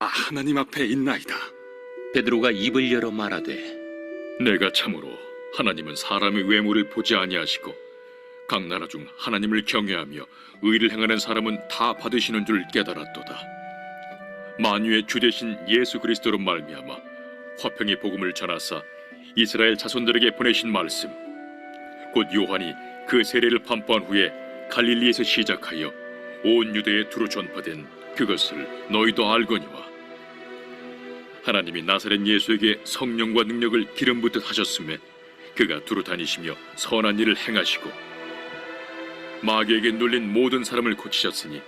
하나님 앞에 있나이다. 베드로가 입을 열어 말하되 내가 참으로 하나님은 사람의 외모를 보지 아니하시고 각 나라 중 하나님을 경외하며 의를 행하는 사람은 다 받으시는 줄 깨달았도다. 만유의 주 되신 예수 그리스도로 말미암아 화평의 복음을 전하사 이스라엘 자손들에게 보내신 말씀, 곧 요한이 그 세례를 판포한 후에 갈릴리에서 시작하여 온 유대에 두루 전파된 그것을 너희도 알거니와, 하나님이 나사렛 예수에게 성령과 능력을 기름 붓듯 하셨음에 그가 두루 다니시며 선한 일을 행하시고 마귀에게 눌린 모든 사람을 고치셨으니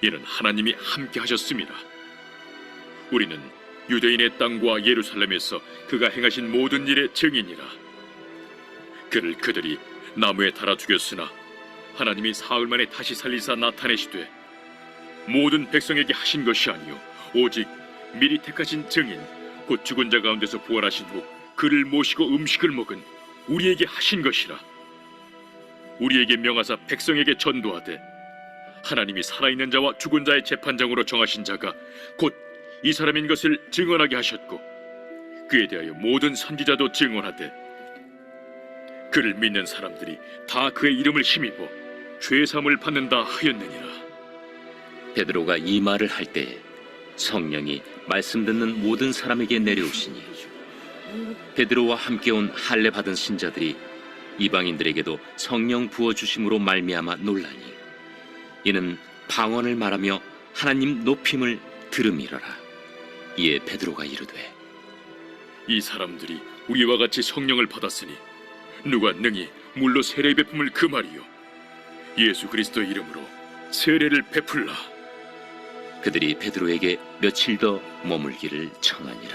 이는 하나님이 함께 하셨습니다. 우리는 유대인의 땅과 예루살렘에서 그가 행하신 모든 일의 증인이라. 그를 그들이 나무에 달아 죽였으나 하나님이 사흘 만에 다시 살리사 나타내시되 모든 백성에게 하신 것이 아니요 오직 미리 택하신 증인 곧 죽은 자 가운데서 부활하신 후 그를 모시고 음식을 먹은 우리에게 하신 것이라. 우리에게 명하사 백성에게 전도하되 하나님이 살아있는 자와 죽은 자의 재판장으로 정하신 자가 곧 이 사람인 것을 증언하게 하셨고, 그에 대하여 모든 선지자도 증언하되 그를 믿는 사람들이 다 그의 이름을 힘입어 죄사함을 받는다 하였느니라. 베드로가 이 말을 할 때에 성령이 말씀 듣는 모든 사람에게 내려오시니 베드로와 함께 온 할례 받은 신자들이 이방인들에게도 성령 부어 주심으로 말미암아 놀라니 이는 방언을 말하며 하나님 높임을 들음이러라. 이에 베드로가 이르되 이 사람들이 우리와 같이 성령을 받았으니 누가 능히 물로 세례 베품을 금하리요 예수 그리스도의 이름으로 세례를 베풀라. 그들이 베드로에게 며칠 더 머물기를 청하니라.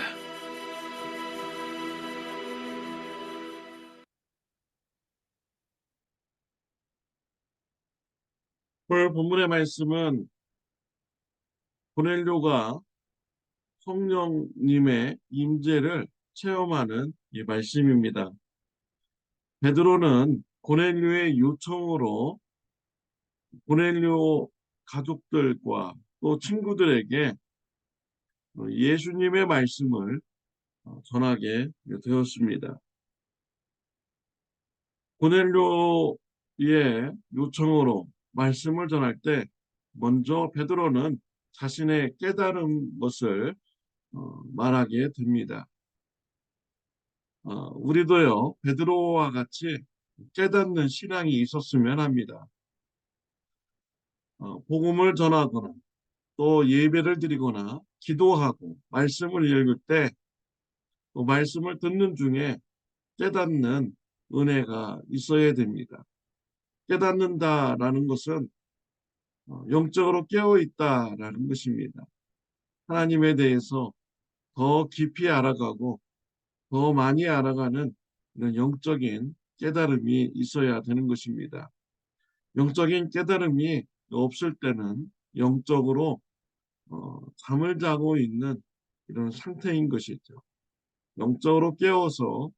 오늘 본문의 말씀은 고넬료가 성령님의 임재를 체험하는 이 말씀입니다. 베드로는 고넬료의 요청으로 고넬료 가족들과 또 친구들에게 예수님의 말씀을 전하게 되었습니다. 고넬료의 요청으로 말씀을 전할 때 먼저 베드로는 자신의 깨달은 것을 말하게 됩니다. 우리도요, 베드로와 같이 깨닫는 신앙이 있었으면 합니다. 복음을 전하거나 또 예배를 드리거나 기도하고 말씀을 읽을 때 또 말씀을 듣는 중에 깨닫는 은혜가 있어야 됩니다. 깨닫는다라는 것은 영적으로 깨어있다라는 것입니다. 하나님에 대해서 더 깊이 알아가고 더 많이 알아가는 이런 영적인 깨달음이 있어야 되는 것입니다. 영적인 깨달음이 없을 때는 영적으로 잠을 자고 있는 이런 상태인 것이죠. 영적으로 깨어서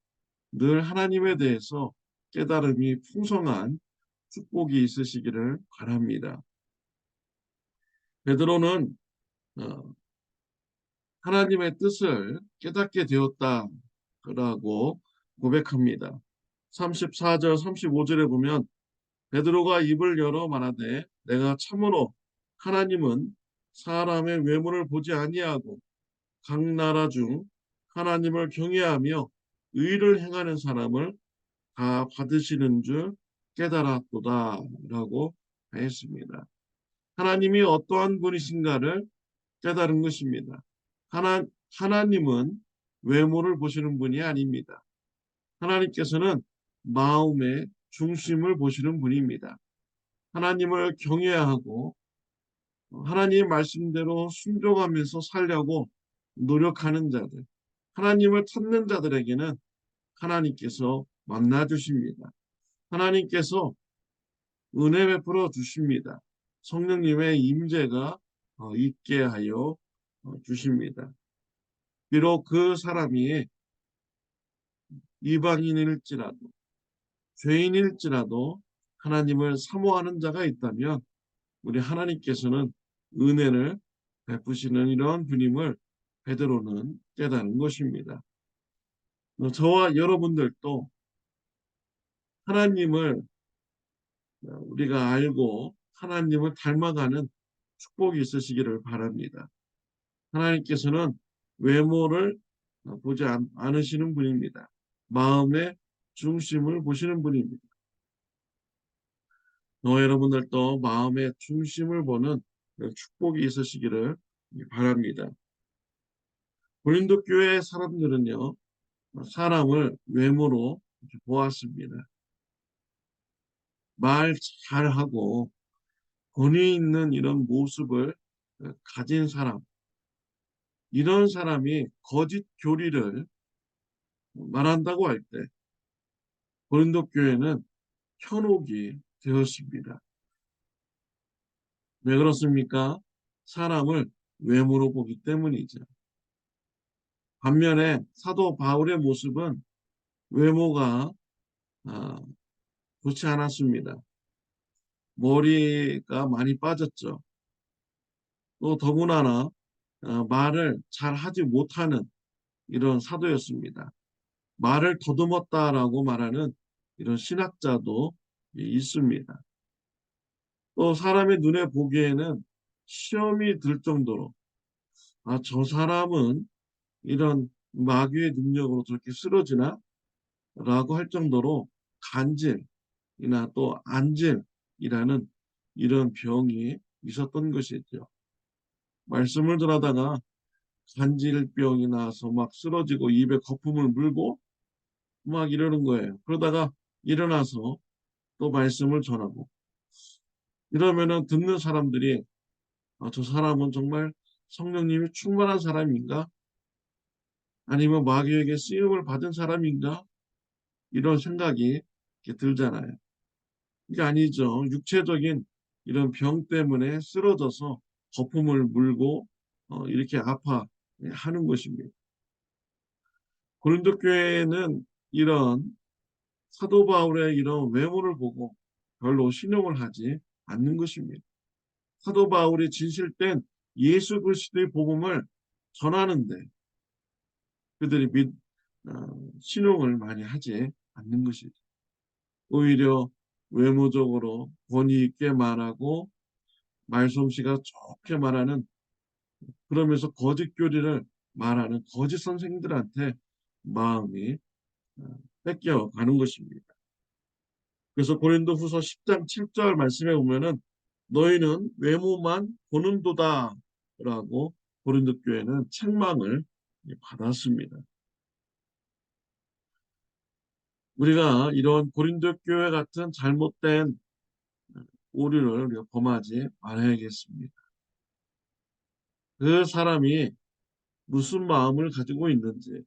늘 하나님에 대해서 깨달음이 풍성한 축복이 있으시기를 바랍니다. 베드로는 하나님의 뜻을 깨닫게 되었다라고 고백합니다. 34절 35절에 보면 베드로가 입을 열어 말하되 내가 참으로 하나님은 사람의 외모를 보지 아니하고 각 나라 중 하나님을 경외하며 의를 행하는 사람을 다 받으시는 줄 깨달았도다 라고 했습니다. 하나님이 어떠한 분이신가를 깨달은 것입니다. 하나님은 외모를 보시는 분이 아닙니다. 하나님께서는 마음의 중심을 보시는 분입니다. 하나님을 경외하고 하나님 말씀대로 순종하면서 살려고 노력하는 자들, 하나님을 찾는 자들에게는 하나님께서 만나 주십니다. 하나님께서 은혜 베풀어 주십니다. 성령님의 임재가 있게 하여 주십니다. 비록 그 사람이 이방인일지라도 죄인일지라도 하나님을 사모하는 자가 있다면 우리 하나님께서는 은혜를 베푸시는 이런 분임을 베드로는 깨닫는 것입니다. 저와 여러분들도 하나님을 우리가 알고 하나님을 닮아가는 축복이 있으시기를 바랍니다. 하나님께서는 외모를 보지 않으시는 분입니다. 마음의 중심을 보시는 분입니다. 여러분들도 마음의 중심을 보는 축복이 있으시기를 바랍니다. 고린도 교회 사람들은요, 사람을 외모로 보았습니다. 말 잘하고 권위 있는 이런 모습을 가진 사람, 이런 사람이 거짓 교리를 말한다고 할 때 고린도 교회는 현혹이 되었습니다. 왜 그렇습니까? 사람을 외모로 보기 때문이죠. 반면에 사도 바울의 모습은 외모가 아, 좋지 않았습니다. 머리가 많이 빠졌죠. 또 더구나 말을 잘 하지 못하는 이런 사도였습니다. 말을 더듬었다라고 말하는 이런 신학자도 있습니다. 또 사람의 눈에 보기에는 시험이 들 정도로 저 사람은 이런 마귀의 능력으로 저렇게 쓰러지나? 라고 할 정도로 간질이나 또 안질이라는 이런 병이 있었던 것이죠. 말씀을 전하다가 간질병이 나서 막 쓰러지고 입에 거품을 물고 막 이러는 거예요. 그러다가 일어나서 또 말씀을 전하고 이러면은 듣는 사람들이 저 사람은 정말 성령님이 충만한 사람인가? 아니면 마귀에게 쓰임을 받은 사람인가? 이런 생각이 이렇게 들잖아요. 이게 아니죠. 육체적인 이런 병 때문에 쓰러져서 거품을 물고 이렇게 아파하는 것입니다. 고린도 교회는 이런 사도 바울의 이런 외모를 보고 별로 신용을 하지 않는 것입니다. 사도 바울이 진실된 예수 그리스도의 복음을 전하는데 그들이 신용을 많이 하지 않는 것이죠. 오히려 외모적으로 권위 있게 말하고 말솜씨가 좋게 말하는 그러면서 거짓 교리를 말하는 거짓 선생들한테 마음이 어, 뺏겨가는 것입니다. 그래서 고린도후서 10장 7절 말씀에 보면은 너희는 외모만 보는도다 라고 고린도 교회는 책망을 받았습니다. 우리가 이런 고린도 교회 같은 잘못된 오류를 우리가 범하지 말아야겠습니다. 그 사람이 무슨 마음을 가지고 있는지,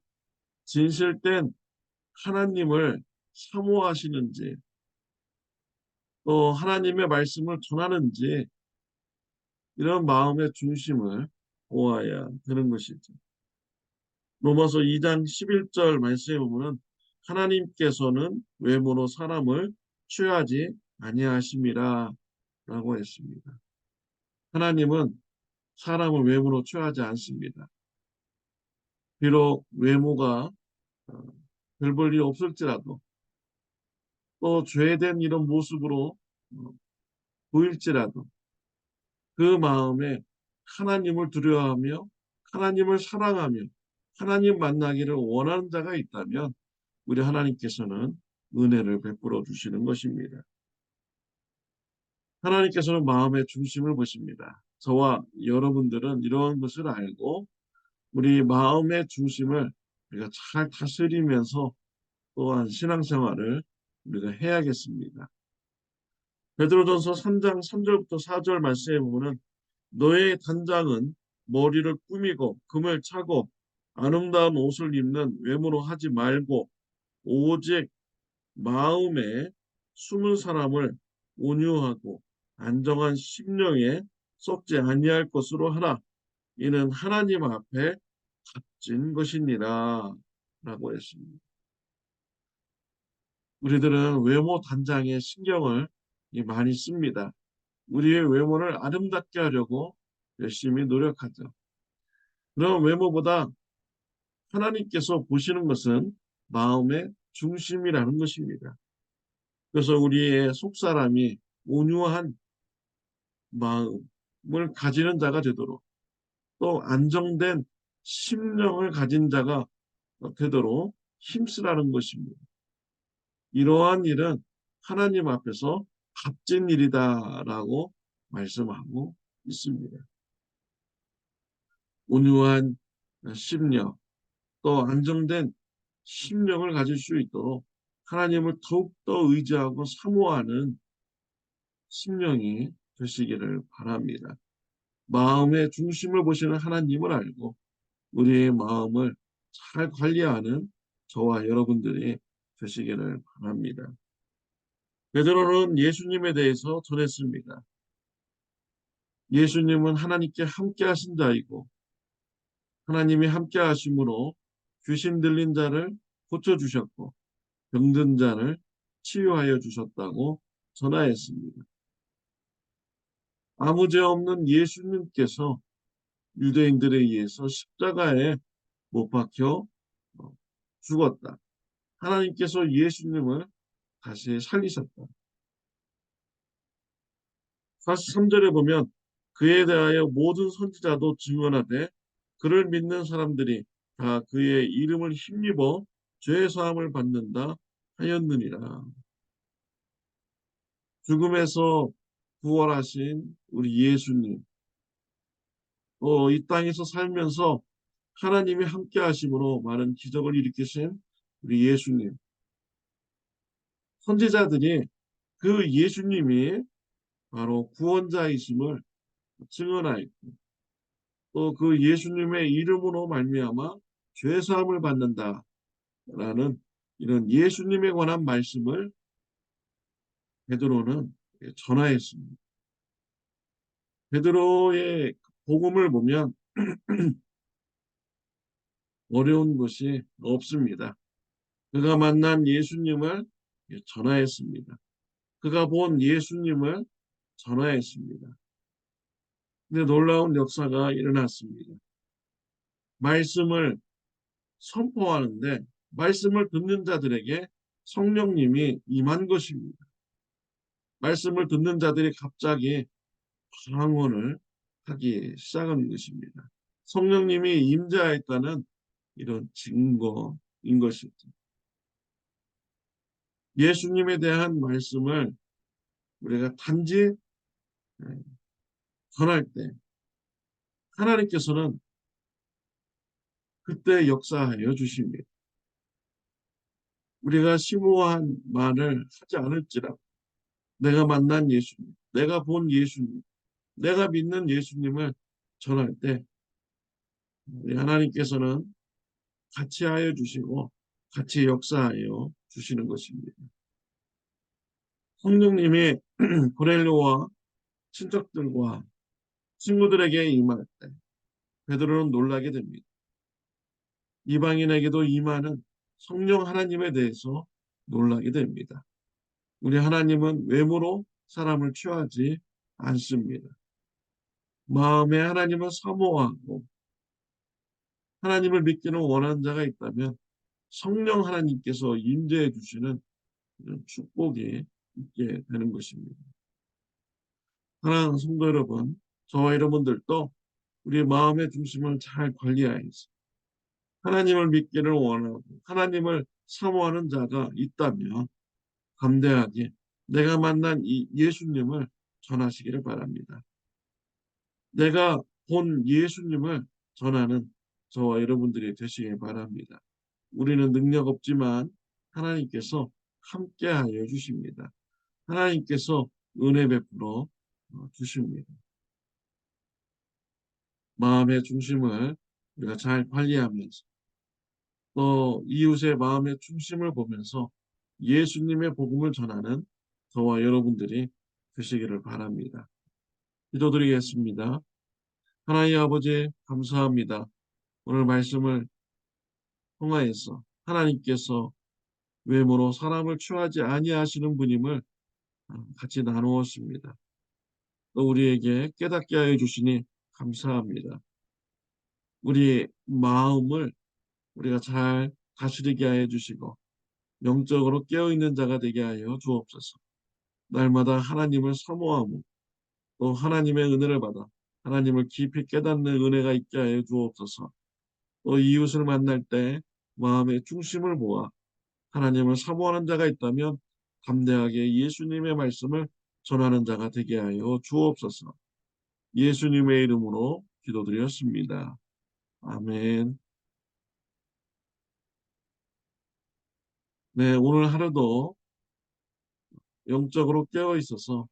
진실된 하나님을 사모하시는지, 또 하나님의 말씀을 전하는지, 이런 마음의 중심을 보아야 되는 것이죠. 로마서 2장 11절 말씀에 보면 하나님께서는 외모로 사람을 취하지 아니하심이라 라고 했습니다. 하나님은 사람을 외모로 취하지 않습니다. 비록 외모가 어, 별 볼 일 없을지라도 또 죄된 이런 모습으로 어, 보일지라도 그 마음에 하나님을 두려워하며 하나님을 사랑하며 하나님 만나기를 원하는 자가 있다면 우리 하나님께서는 은혜를 베풀어 주시는 것입니다. 하나님께서는 마음의 중심을 보십니다. 저와 여러분들은 이러한 것을 알고 우리 마음의 중심을 우리가 잘 다스리면서 또한 신앙생활을 우리가 해야겠습니다. 베드로전서 3장 3절부터 4절 말씀에 보면 너의 단장은 머리를 꾸미고 금을 차고 아름다운 옷을 입는 외모로 하지 말고 오직 마음에 숨은 사람을 온유하고 안정한 심령에 썩지 아니할 것으로 하라. 이는 하나님 앞에 값진 것이니라 라고 했습니다. 우리들은 외모 단장에 신경을 많이 씁니다. 우리의 외모를 아름답게 하려고 열심히 노력하죠. 그럼 외모보다 하나님께서 보시는 것은 마음의 중심이라는 것입니다. 그래서 우리의 속사람이 온유한 마음을 가지는 자가 되도록, 또 안정된 심령을 가진 자가 되도록 힘쓰라는 것입니다. 이러한 일은 하나님 앞에서 값진 일이다라고 말씀하고 있습니다. 온유한 심령, 또 안정된 심령을 가질 수 있도록 하나님을 더욱더 의지하고 사모하는 심령이 되시기를 바랍니다. 마음의 중심을 보시는 하나님을 알고 우리의 마음을 잘 관리하는 저와 여러분들이 되시기를 바랍니다. 베드로는 예수님에 대해서 전했습니다. 예수님은 하나님께 함께 하신 자이고 하나님이 함께 하심으로 귀신 들린 자를 고쳐주셨고 병든 자를 치유하여 주셨다고 전하였습니다. 아무 죄 없는 예수님께서 유대인들에 의해서 십자가에 못 박혀 죽었다. 하나님께서 예수님을 다시 살리셨다. 43절에 보면 그에 대하여 모든 선지자도 증언하되 그를 믿는 사람들이 다 그의 이름을 힘입어 죄 사함을 받는다 하였느니라. 죽음에서 부활하신 우리 예수님, 또 이 땅에서 살면서 하나님이 함께 하심으로 많은 기적을 일으키신 우리 예수님, 선지자들이 그 예수님이 바로 구원자이심을 증언하였고 또 그 예수님의 이름으로 말미암아 죄 사함을 받는다라는 이런 예수님에 관한 말씀을 베드로는 전하였습니다. 베드로의 복음을 보면 어려운 것이 없습니다. 그가 만난 예수님을 전하였습니다. 그가 본 예수님을 전하였습니다. 근데 놀라운 역사가 일어났습니다. 말씀을 선포하는데 말씀을 듣는 자들에게 성령님이 임한 것입니다. 말씀을 듣는 자들이 갑자기 방언을 하기 시작한 것입니다. 성령님이 임재하였다는 이런 증거인 것이죠. 예수님에 대한 말씀을 우리가 단지 전할 때 하나님께서는 그때 역사하여 주십니다. 우리가 심오한 말을 하지 않을지라도 내가 만난 예수님, 내가 본 예수님, 내가 믿는 예수님을 전할 때 우리 하나님께서는 같이 하여 주시고 같이 역사하여 주시는 것입니다. 성령님이 고넬료와 친척들과 친구들에게 임할 때 베드로는 놀라게 됩니다. 이방인에게도 임하는 성령 하나님에 대해서 놀라게 됩니다. 우리 하나님은 외모로 사람을 취하지 않습니다. 마음에 하나님을 사모하고 하나님을 믿기는 원하는 자가 있다면 성령 하나님께서 임재해 주시는 이런 축복이 있게 되는 것입니다. 사랑하는 성도 여러분, 저와 여러분들도 우리 마음의 중심을 잘 관리하여서 하나님을 믿기를 원하고 하나님을 사모하는 자가 있다면 담대하게 내가 만난 이 예수님을 전하시기를 바랍니다. 내가 본 예수님을 전하는 저와 여러분들이 되시길 바랍니다. 우리는 능력 없지만 하나님께서 함께하여 주십니다. 하나님께서 은혜 베풀어 주십니다. 마음의 중심을 우리가 잘 관리하면서 또 이웃의 마음의 중심을 보면서 예수님의 복음을 전하는 저와 여러분들이 되시기를 바랍니다. 기도드리겠습니다. 하나님 아버지 감사합니다. 오늘 말씀을 통하여서 하나님께서 외모로 사람을 취하지 아니하시는 분임을 같이 나누었습니다. 또 우리에게 깨닫게 하여 주시니 감사합니다. 우리 마음을 우리가 잘 다스리게 하여 주시고 영적으로 깨어있는 자가 되게 하여 주옵소서. 날마다 하나님을 사모하고 또 하나님의 은혜를 받아 하나님을 깊이 깨닫는 은혜가 있게 하여 주옵소서. 또 이웃을 만날 때 마음의 중심을 모아 하나님을 사모하는 자가 있다면 담대하게 예수님의 말씀을 전하는 자가 되게 하여 주옵소서. 예수님의 이름으로 기도드렸습니다. 아멘. 네, 오늘 하루도 영적으로 깨어 있어서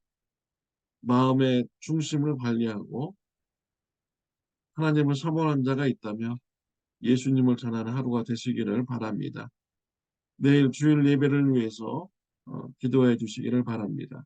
마음의 중심을 관리하고 하나님을 사모하는 자가 있다면 예수님을 전하는 하루가 되시기를 바랍니다. 내일 주일 예배를 위해서 기도해 주시기를 바랍니다.